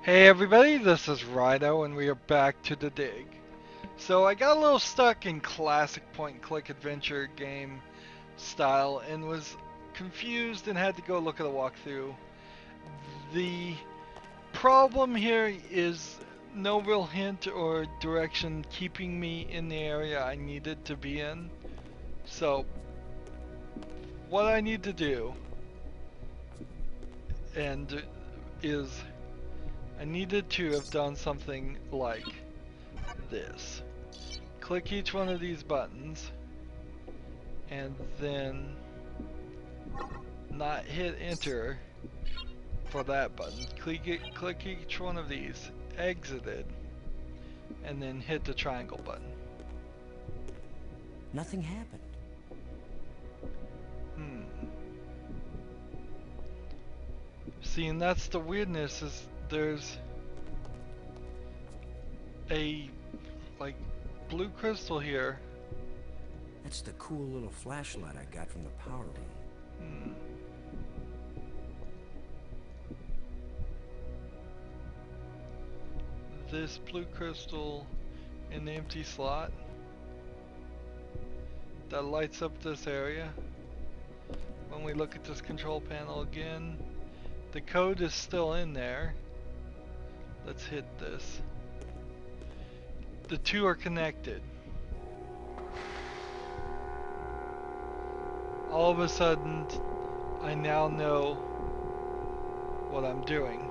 Hey everybody, this is Rydo and we are back to the dig. So I got a little stuck in classic point and click adventure game style and was confused and had to go look at a walkthrough. The problem here is no real hint or direction keeping me in the area I needed to be in. So what I need to do and is I needed to have done something like this. Click each one of these buttons and then not hit enter for that button. Click each one of these, exited, and then hit the triangle button. Nothing happened. See, and that's the weirdness, is there's a like blue crystal here. That's the cool little flashlight I got from the power room. This blue crystal in the empty slot that lights up this area. When we look at this control panel again, the code is still in there. Let's hit this. The two are connected. All of a sudden, I now know what I'm doing.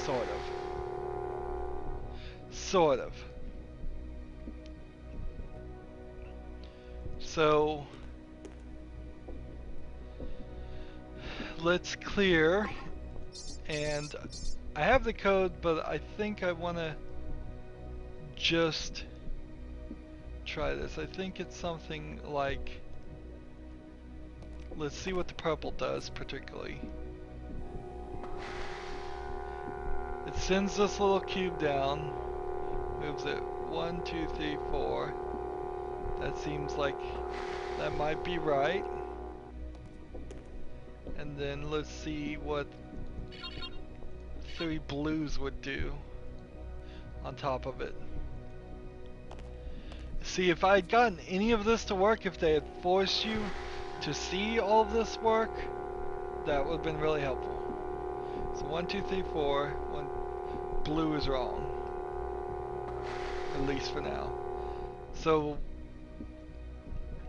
Sort of. Sort of. So, let's clear, and I have the code, but I think I want to just try this. I think it's something like, let's see what the purple does particularly. It sends this little cube down, moves it 1, 2, 3, 4. That seems like that might be right. And then let's see what 3 blues would do on top of it. See, if I had gotten any of this to work, if they had forced you to see all of this work, that would have been really helpful. So 1, 2, 3, 4. 1 blue is wrong, at least for now. So,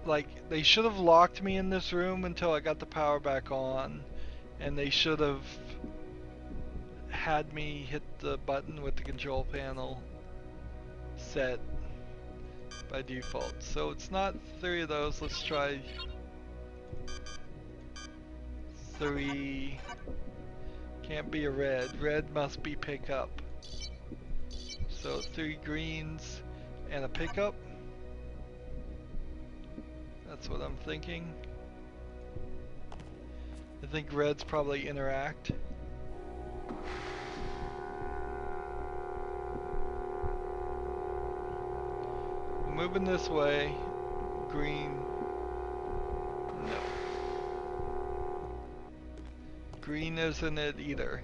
like, they should have locked me in this room until I got the power back on, and they should have had me hit the button with the control panel set by default. So it's not 3 of those. Let's try 3. Can't be a red. Red must be pickup. So 3 greens and a pickup. That's what I'm thinking. I think reds probably interact. Moving this way. Green. No. Green isn't it either.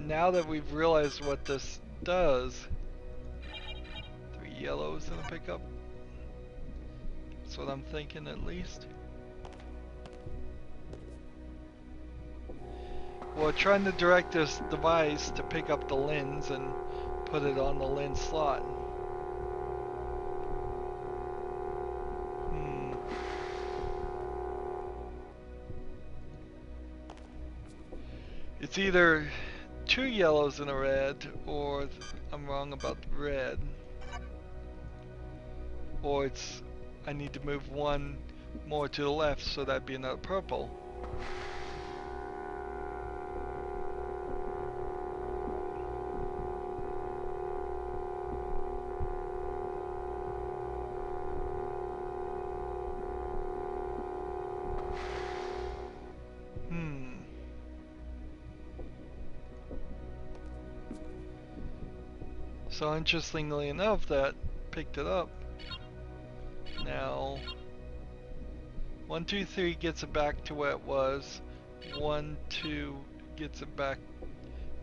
Now that we've realized what this does, 3 yellows and a pickup. That's what I'm thinking, at least. Well, trying to direct this device to pick up the lens and put it on the lens slot. It's either 2 yellows and a red, or I'm wrong about the red. Or it's, I need to move 1 more to the left, so that'd be another purple. So interestingly enough, that picked it up. Now 1, 2, 3 gets it back to where it was. 1, 2 gets it back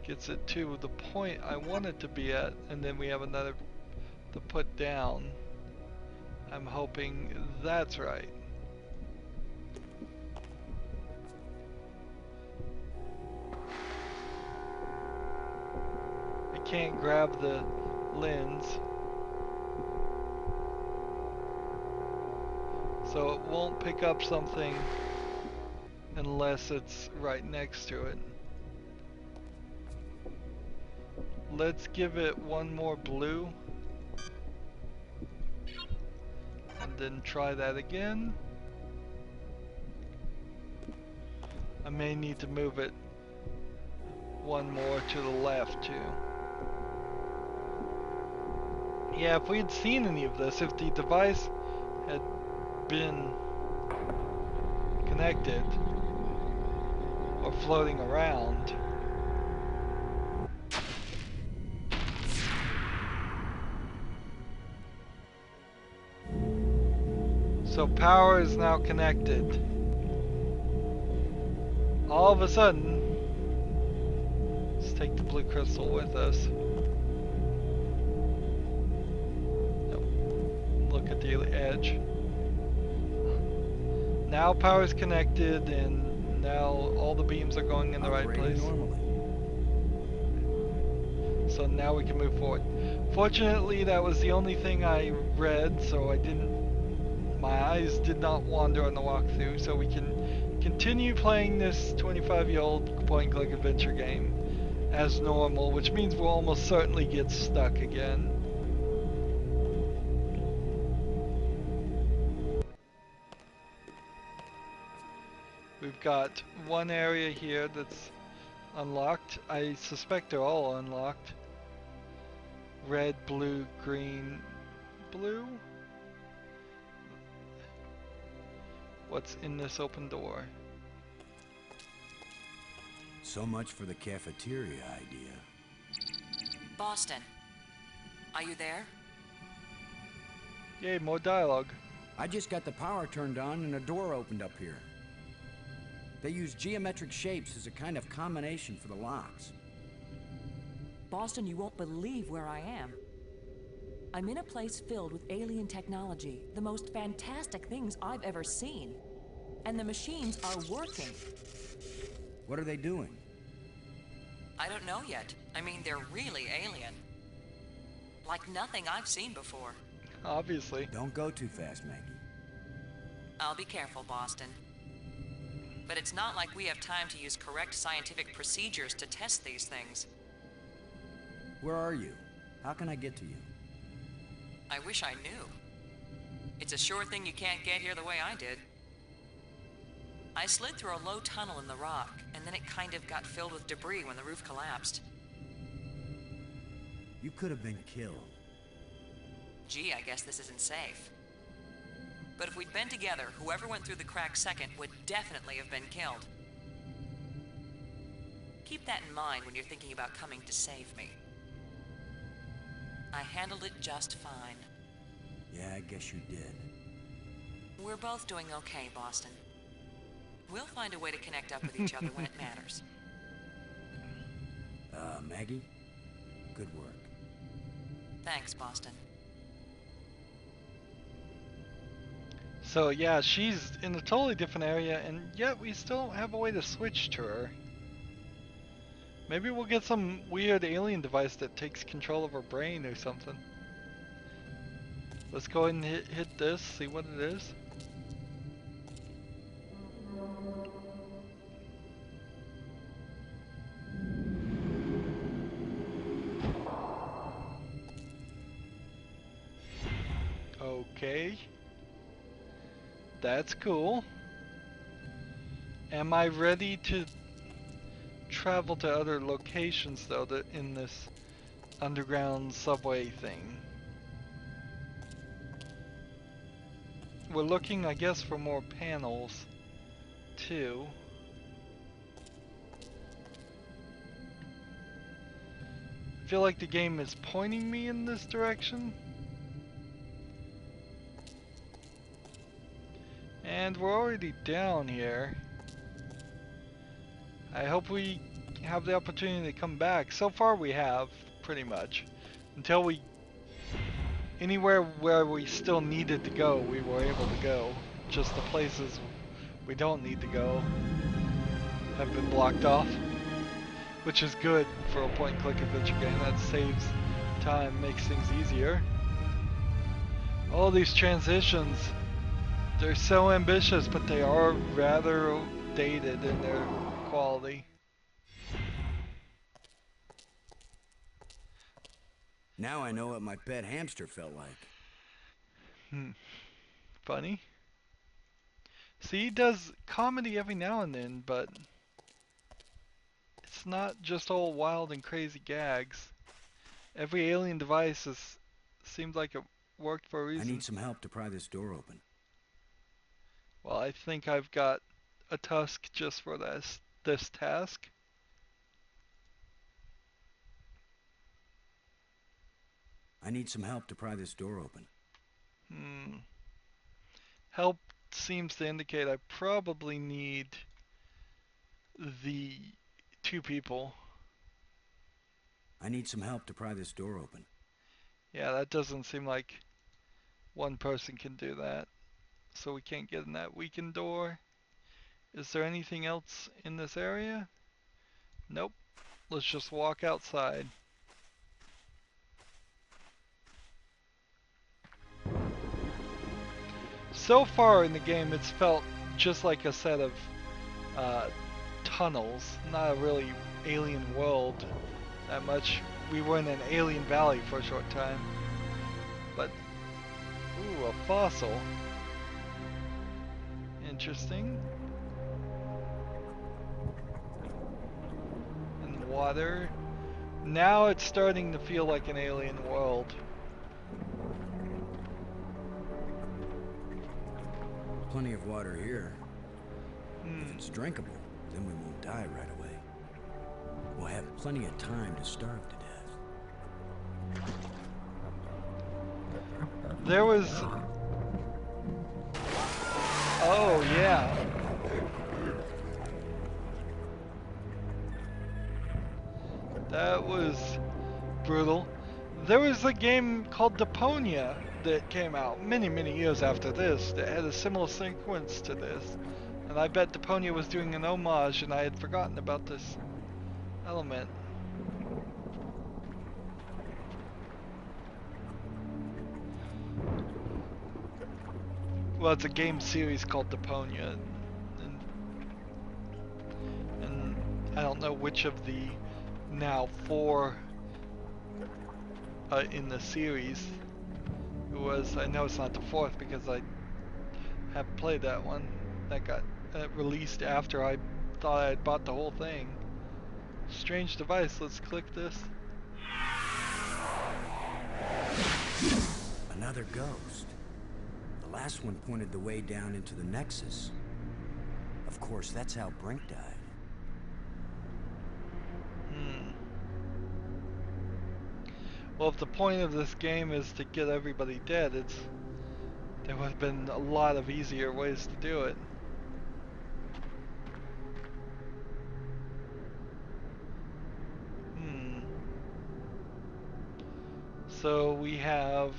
gets it to the point I want it to be at, and then we have another to put down. I'm hoping that's right. I can't grab the lens, so it won't pick up something unless it's right next to it. Let's give it one more blue and then try that again. I may need to move it one more to the left too. Yeah, if we had seen any of this, if the device had been connected or floating around, so power is now connected. All of a sudden, let's take the blue crystal with us. Look at the edge. Now power is connected, and now all the beams are going in the right place. Normally. So now we can move forward. Fortunately, that was the only thing I read, so my eyes did not wander on the walkthrough, so we can continue playing this 25-year-old point-and-click adventure game as normal, which means we'll almost certainly get stuck again. We've got one area here that's unlocked. I suspect they're all unlocked. Red, blue, green, blue? What's in this open door? So much for the cafeteria idea. Boston, are you there? Yay, more dialogue. I just got the power turned on and a door opened up here. They use geometric shapes as a kind of combination for the locks. Boston, you won't believe where I am. I'm in a place filled with alien technology, the most fantastic things I've ever seen. And the machines are working. What are they doing? I don't know yet. I mean, they're really alien. Like nothing I've seen before. Obviously. Don't go too fast, Maggie. I'll be careful, Boston. But it's not like we have time to use correct scientific procedures to test these things. Where are you? How can I get to you? I wish I knew. It's a sure thing you can't get here the way I did. I slid through a low tunnel in the rock, and then it kind of got filled with debris when the roof collapsed. You could have been killed. Gee, I guess this isn't safe. But if we'd been together, whoever went through the crack second would definitely have been killed. Keep that in mind when you're thinking about coming to save me. I handled it just fine. Yeah, I guess you did. We're both doing okay, Boston. We'll find a way to connect up with each other when it matters. Maggie? Good work. Thanks, Boston. So yeah, she's in a totally different area, and yet we still don't have a way to switch to her. Maybe we'll get some weird alien device that takes control of her brain or something. Let's go ahead and hit this, see what it is. Okay. That's cool. Am I ready to travel to other locations though in this underground subway thing? We're looking, I guess, for more panels too. I feel like the game is pointing me in this direction. And we're already down here. I hope we have the opportunity to come back. So far we have, pretty much. Until we... Anywhere where we still needed to go, we were able to go. Just the places we don't need to go have been blocked off. Which is good for a point-and-click adventure game. That saves time, makes things easier. All these transitions, they're so ambitious, but they are rather dated in their quality. Now I know what my pet hamster felt like. Funny. See, he does comedy every now and then, but it's not just all wild and crazy gags. Every alien device seems like it worked for a reason. I need some help to pry this door open. Well, I think I've got a tusk just for this task. I need some help to pry this door open. Help seems to indicate I probably need the 2 people. I need some help to pry this door open. Yeah, that doesn't seem like one person can do that. So we can't get in that weakened door. Is there anything else in this area? Nope. Let's just walk outside. So far in the game, it's felt just like a set of tunnels, not a really alien world that much. We were in an alien valley for a short time. But, ooh, a fossil. Interesting. And water. Now it's starting to feel like an alien world. Plenty of water here. If it's drinkable, then we won't die right away. We'll have plenty of time to starve to death. There was... Oh, yeah. That was brutal. There was a game called Deponia that came out many years after this that had a similar sequence to this, and I bet Deponia was doing an homage and I had forgotten about this element. Well, it's a game series called Deponia, and I don't know which of the now 4 in the series it was. I know it's not the 4th because I have played that one. That got released after I thought I had bought the whole thing. Strange device. Let's click this. Another ghost. The last one pointed the way down into the Nexus. Of course, that's how Brink died. Well, if the point of this game is to get everybody dead, there would have been a lot of easier ways to do it. So we have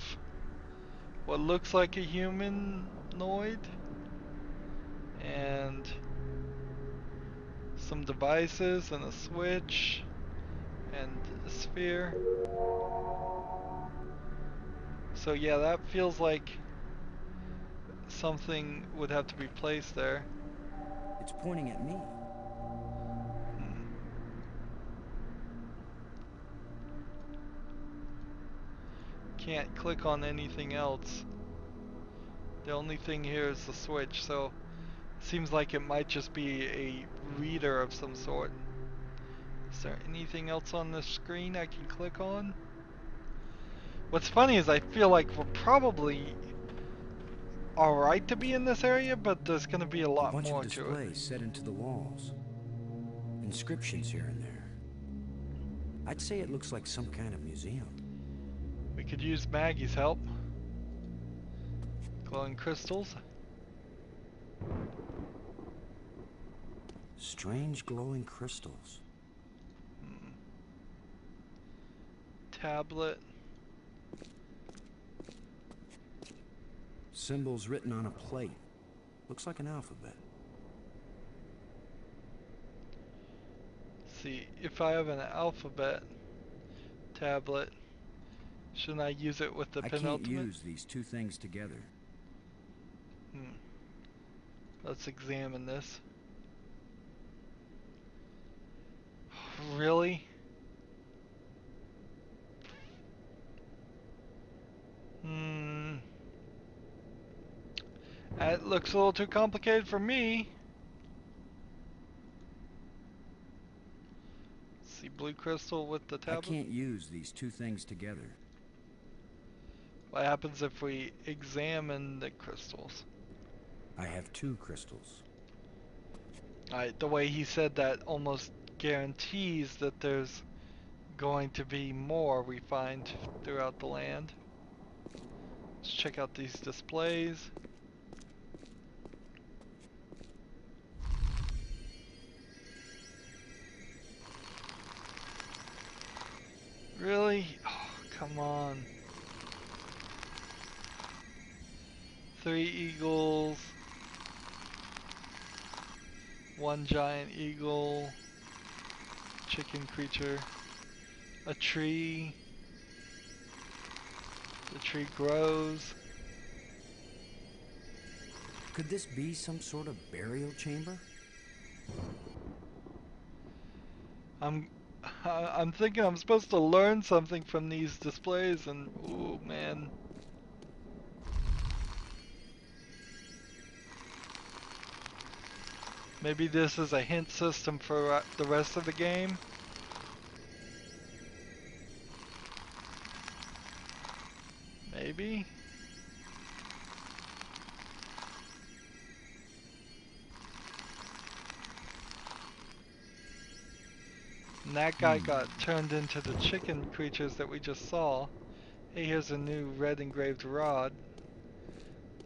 what looks like a humanoid and some devices and a switch and a sphere. So yeah, that feels like something would have to be placed there. It's pointing at me. Can't click on anything else. The only thing here is the switch, so it seems like it might just be a reader of some sort. Is there anything else on this screen I can click on? What's funny is I feel like we're probably alright to be in this area, but there's going to be a lot more to it. A bunch of displays set into the walls. Inscriptions here and there. I'd say it looks like some kind of museum. We could use Maggie's help. Glowing crystals. Strange glowing crystals. tablet. Symbols written on a plate. Looks like an alphabet. See, if I have an alphabet tablet, shouldn't I use it with the I penultimate? can't use these two things together. Let's examine this. Really? That looks a little too complicated for me. See, blue crystal with the tablet. I can't use these two things together. What happens if we examine the crystals? I have two crystals. The way he said that almost guarantees that there's going to be more we find throughout the land. Let's check out these displays. Really? Oh, come on. 3 eagles. 1 giant eagle. Chicken creature. A tree. The tree grows. Could this be some sort of burial chamber? I'm thinking I'm supposed to learn something from these displays, and ooh, man. Maybe this is a hint system for the rest of the game. Maybe. And that guy got turned into the chicken creatures that we just saw. Hey, here's a new red engraved rod.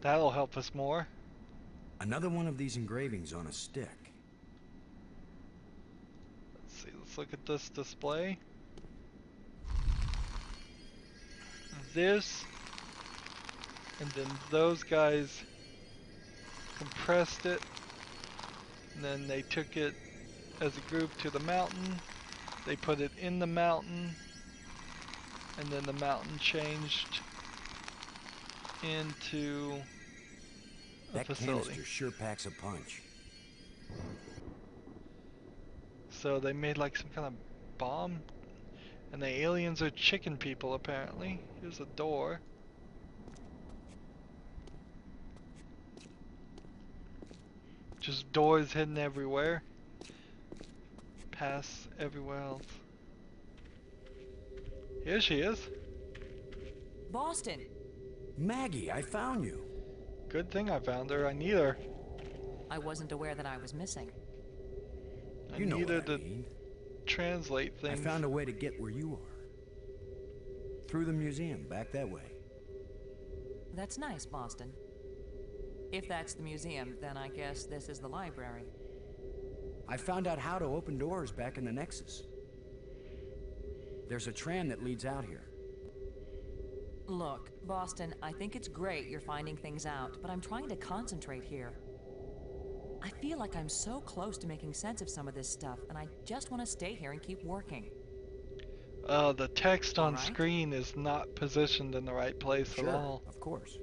That'll help us more. Another one of these engravings on a stick. Let's see, let's look at this display. This, and then those guys compressed it, and then they took it as a group to the mountain. They put it in the mountain, and then the mountain changed into a That facility. canister sure packs a punch. So they made like some kind of bomb, and the aliens are chicken people apparently. Here's a door. Just doors hidden everywhere. Pass everywhere else. Here she is. Boston! Maggie, I found you. Good thing I found her. I need her. I wasn't aware that I was missing. I You know need her what I to mean. translate I things. found a way to get where you are. Through the museum, back that way. That's nice, Boston. If that's the museum, then I guess this is the library. I found out how to open doors back in the Nexus. There's a tram that leads out here. Look, Boston, I think it's great you're finding things out, but I'm trying to concentrate here. I feel like I'm so close to making sense of some of this stuff, and I just want to stay here and keep working. The text on Alright. screen is not positioned in the right place at all. Of course.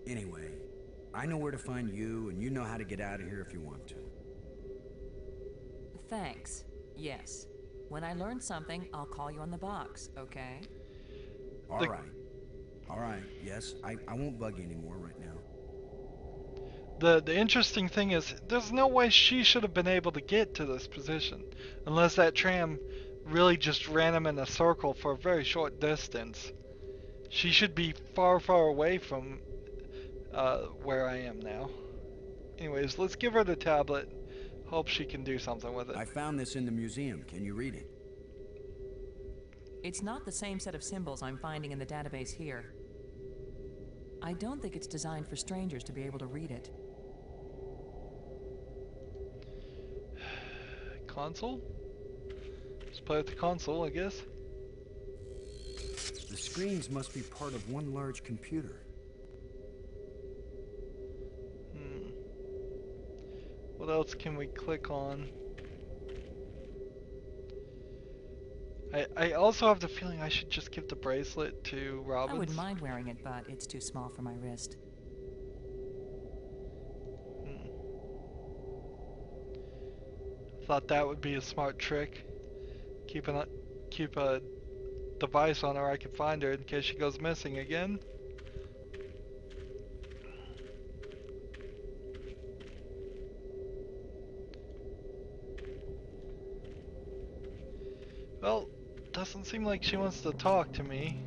Anyway, I know where to find you, and you know how to get out of here if you want to. Thanks. Yes. When I learn something, I'll call you on the box, okay? All right. Yes, I won't bug you anymore right now. The interesting thing is, there's no way she should have been able to get to this position, unless that tram really just ran him in a circle for a very short distance. She should be far, far away from where I am now. Anyways, let's give her the tablet. Hope she can do something with it. I found this in the museum. Can you read it? It's not the same set of symbols I'm finding in the database here. I don't think it's designed for strangers to be able to read it. Console? Let's play with the console, I guess. The screens must be part of one large computer. What else can we click on? I also have the feeling I should just give the bracelet to Robbins. I wouldn't mind wearing it, but it's too small for my wrist. Thought that would be a smart trick. Keep a device on her I could find her in case she goes missing again. Well, doesn't seem like she wants to talk to me.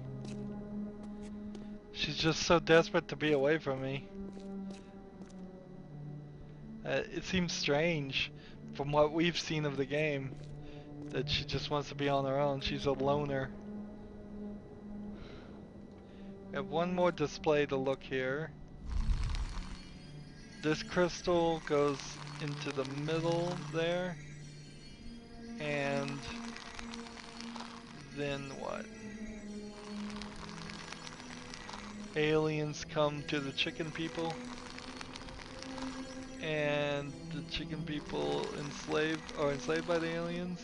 She's just so desperate to be away from me. It seems strange from what we've seen of the game that she just wants to be on her own. She's a loner. We have one more display to look here. This crystal goes into the middle there. And then what? Aliens come to the chicken people. And the chicken people are enslaved by the aliens.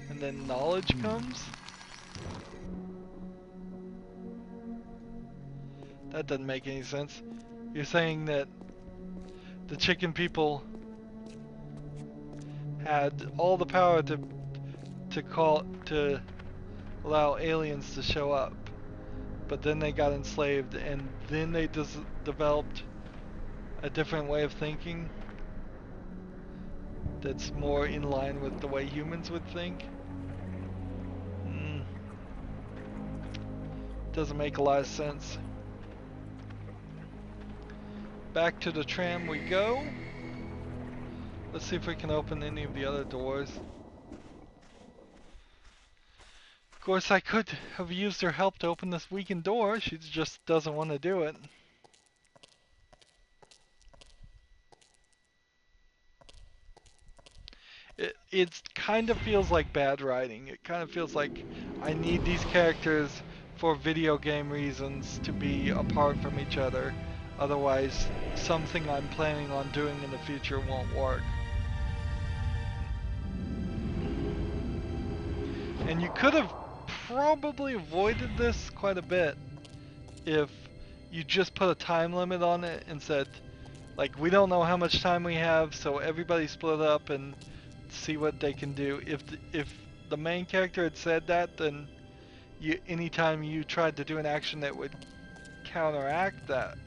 And then knowledge comes. That doesn't make any sense. You're saying that the chicken people had all the power to allow aliens to show up, but then they got enslaved, and then they developed a different way of thinking that's more in line with the way humans would think. Doesn't make a lot of sense. Back to the tram we go. Let's see if we can open any of the other doors. Of course, I could have used her help to open this weakened door. She just doesn't want to do it. It kind of feels like bad writing. It kind of feels like I need these characters for video game reasons to be apart from each other. Otherwise, something I'm planning on doing in the future won't work. And you could have probably avoided this quite a bit if you just put a time limit on it and said, like, we don't know how much time we have, so everybody split up and see what they can do. If the main character had said that, then anytime you tried to do an action that would counteract that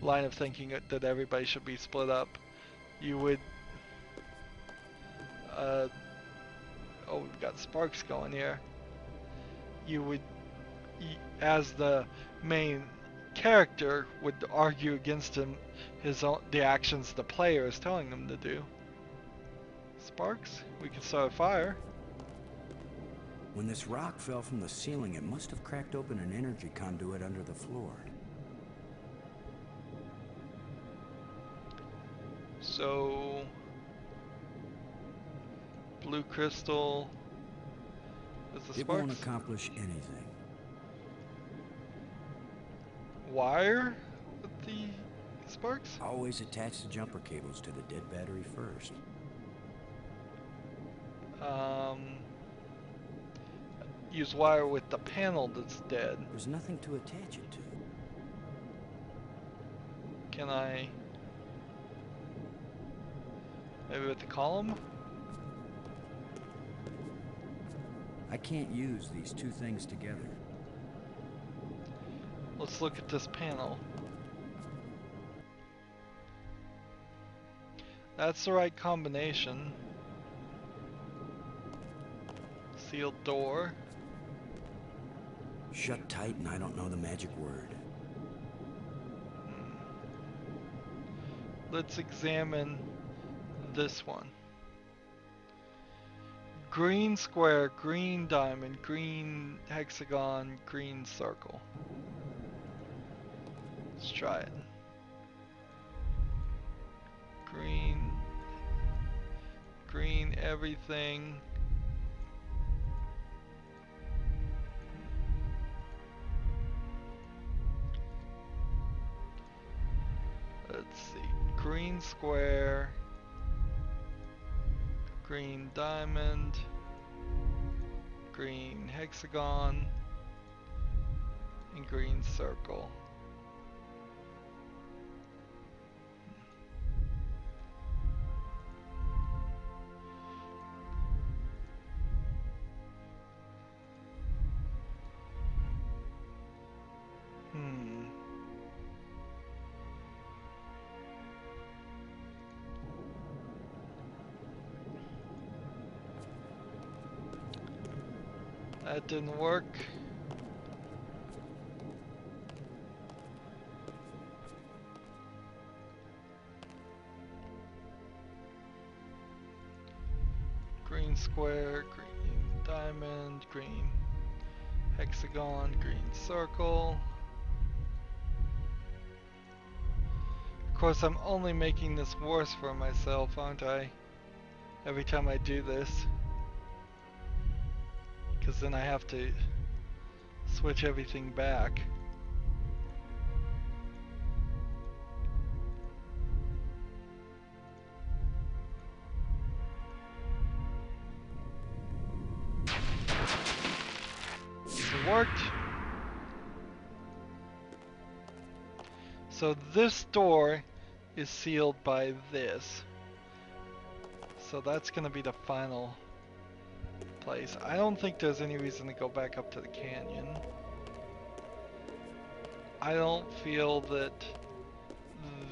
line of thinking that everybody should be split up, you would oh, we've got sparks going here. You would, as the main character, would argue against the actions the player is telling them to do. Sparks? We can start a fire. When this rock fell from the ceiling, it must have cracked open an energy conduit under the floor. So, blue crystal is the It sparks. won't accomplish anything. Wire with the sparks? Always attach the jumper cables to the dead battery first. Use wire with the panel that's dead. There's nothing to attach it to. Can I? Maybe with the column? I can't use these two things together. Let's look at this panel. That's the right combination. Sealed door. Shut tight and I don't know the magic word. Let's examine this one. Green square, green diamond, green hexagon, green circle. Let's try it. Green, green everything, square, green diamond, green hexagon, and green circle. That didn't work. Green square, green diamond, green hexagon, green circle. Of course, I'm only making this worse for myself, aren't I? Every time I do this. Because then I have to switch everything back. It worked. So this door is sealed by this. So that's going to be the final place. I don't think there's any reason to go back up to the canyon. I don't feel that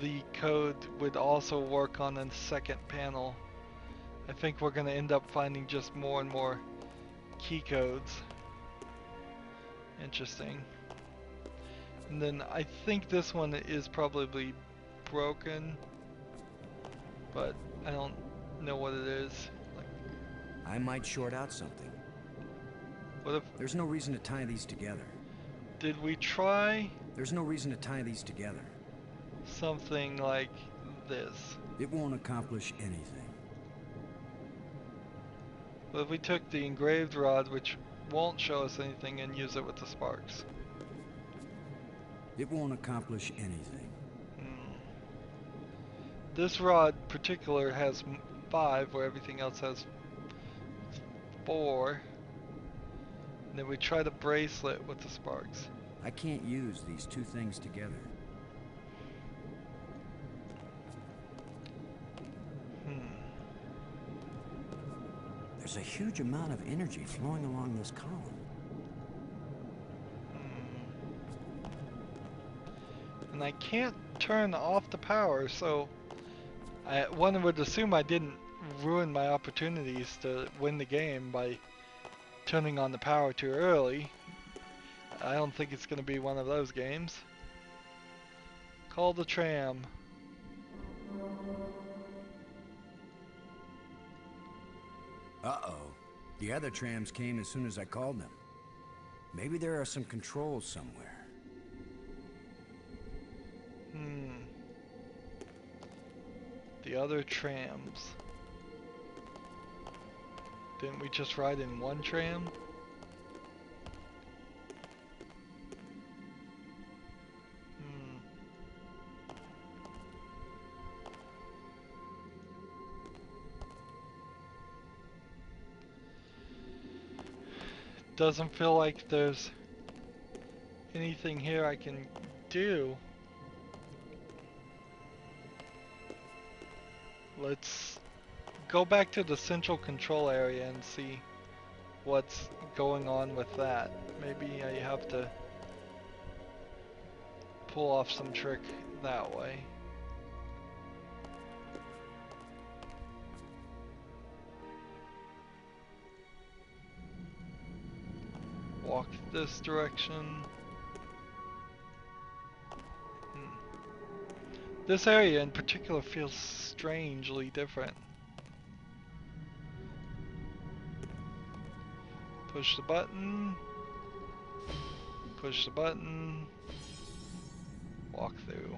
the code would also work on the second panel. I think we're going to end up finding just more and more key codes. Interesting. And then I think this one is probably broken, but I don't know what it is. I might short out something. What if... There's no reason to tie these together. Did we try... There's no reason to tie these together. Something like this. It won't accomplish anything. What if we took the engraved rod, which won't show us anything, and use it with the sparks? It won't accomplish anything. This rod particular has 5, where everything else has 4. And then we try the bracelet with the sparks. I can't use these two things together. There's a huge amount of energy flowing along this column. And I can't turn off the power, so one would assume I didn't ruin my opportunities to win the game by turning on the power too early. I don't think it's going to be one of those games. Call the tram. Uh-oh. The other trams came as soon as I called them. Maybe there are some controls somewhere. The other trams. Didn't we just ride in one tram? Doesn't feel like there's anything here I can do. Let's go back to the central control area and see what's going on with that. Maybe I have to pull off some trick that way. Walk this direction. This area in particular feels strangely different. Push the button. Push the button. Walk through.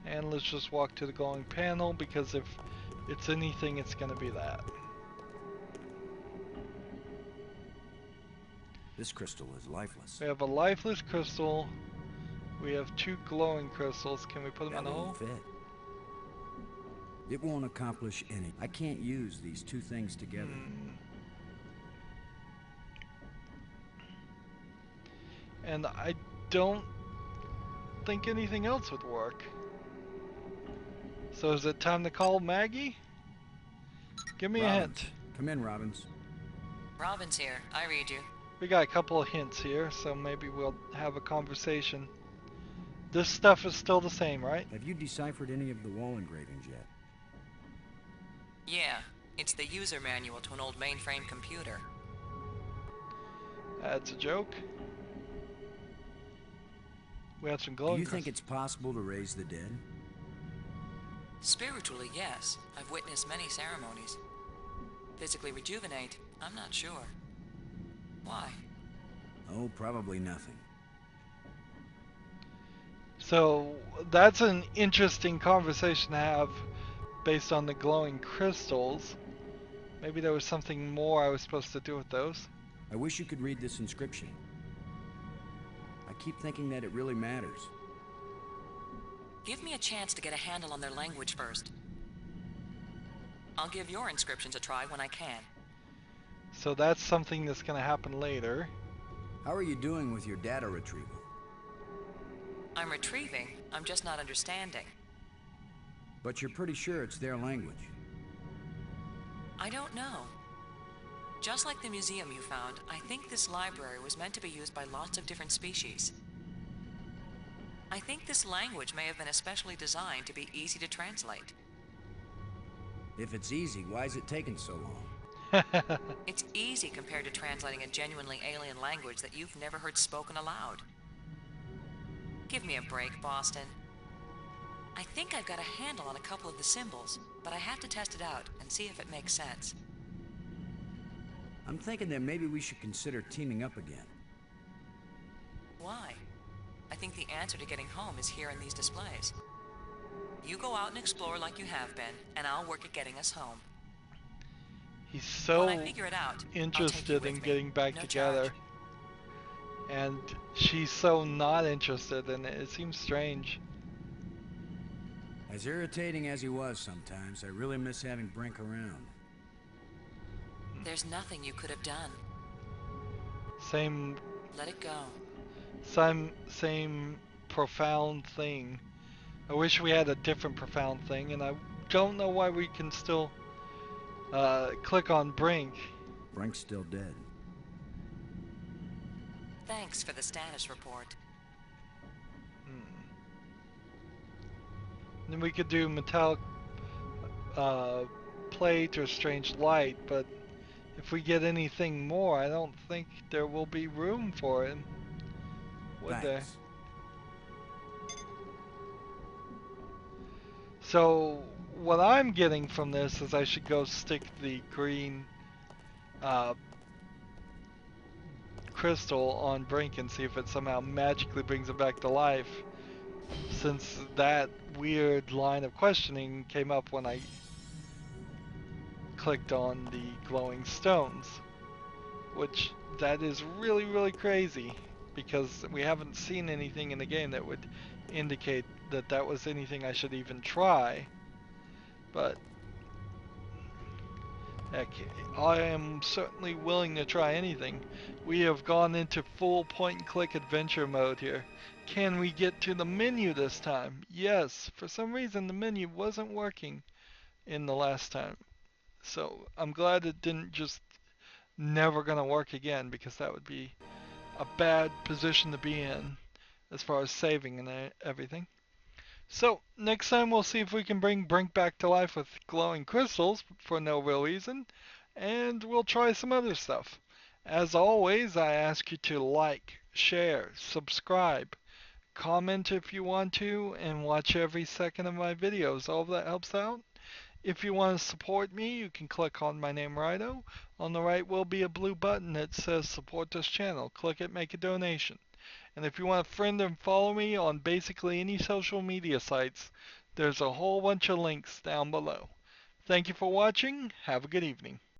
And let's just walk to the glowing panel, because if it's anything, it's gonna be that. This crystal is lifeless. We have a lifeless crystal We have 2 glowing crystals. Can we put them in That a hole? won't fit. It won't accomplish any. I can't use these 2 things together. And I don't think anything else would work. So is it time to call Maggie? Give me a Robbins. hint. Come in, Robbins. Robbins here. I read you. We got a couple of hints here, so maybe we'll have a conversation. This stuff is still the same, right? Have you deciphered any of the wall engravings yet? Yeah, it's the user manual to an old mainframe computer. That's a joke. We have some glowing Do you think crystals. it's possible to raise the dead? Spiritually, yes. I've witnessed many ceremonies. Physically rejuvenate, I'm not sure. Why? Oh, probably nothing. So that's an interesting conversation to have based on the glowing crystals. Maybe there was something more I was supposed to do with those. I wish you could read this inscription. I keep thinking that it really matters. Give me a chance to get a handle on their language first. I'll give your inscriptions a try when I can. So that's something that's going to happen later. How are you doing with your data retrieval? I'm retrieving, I'm just not understanding. But you're pretty sure it's their language. I don't know. Just like the museum you found, I think this library was meant to be used by lots of different species. I think this language may have been especially designed to be easy to translate. If it's easy, why is it taking so long? It's easy compared to translating a genuinely alien language that you've never heard spoken aloud. Give me a break, Boston. I think I've got a handle on a couple of the symbols, but I have to test it out and see if it makes sense. I'm thinking that maybe we should consider teaming up again. Why? I think the answer to getting home is here in these displays. You go out and explore like you have been, and I'll work at getting us home. He's so When I figure it out, I'll take you interested with in me. getting back No together. charge. And she's so not interested in it. It seems strange. As irritating as he was sometimes, I really miss having Brink around. There's nothing you could have done. Same Let it go. same profound thing. I wish we had a different profound thing, and I don't know why we can still click on Brink. Brink's still dead. Thanks for the status report. Then we could do metallic plate or strange light, but if we get anything more, I don't think there will be room for it. Would there? Thanks. So what I'm getting from this is I should go stick the green crystal on Brink and see if it somehow magically brings it back to life, since that weird line of questioning came up when I clicked on the glowing stones, which that is really, really crazy, because we haven't seen anything in the game that would indicate that that was anything I should even try. But heck, I am certainly willing to try anything. We have gone into full point and click adventure mode here. Can we get to the menu this time? Yes. For some reason the menu wasn't working in the last time. So I'm glad it didn't just never gonna work again, because that would be a bad position to be in as far as saving and everything. So next time we'll see if we can bring Brink back to life with glowing crystals for no real reason, and we'll try some other stuff. As always, I ask you to like, share, subscribe, comment if you want to, and watch every second of my videos. All of that helps out. If you want to support me, you can click on my name, Rydo. On the right will be a blue button that says support this channel. Click it, make a donation. And if you want to friend and follow me on basically any social media sites, there's a whole bunch of links down below. Thank you for watching. Have a good evening.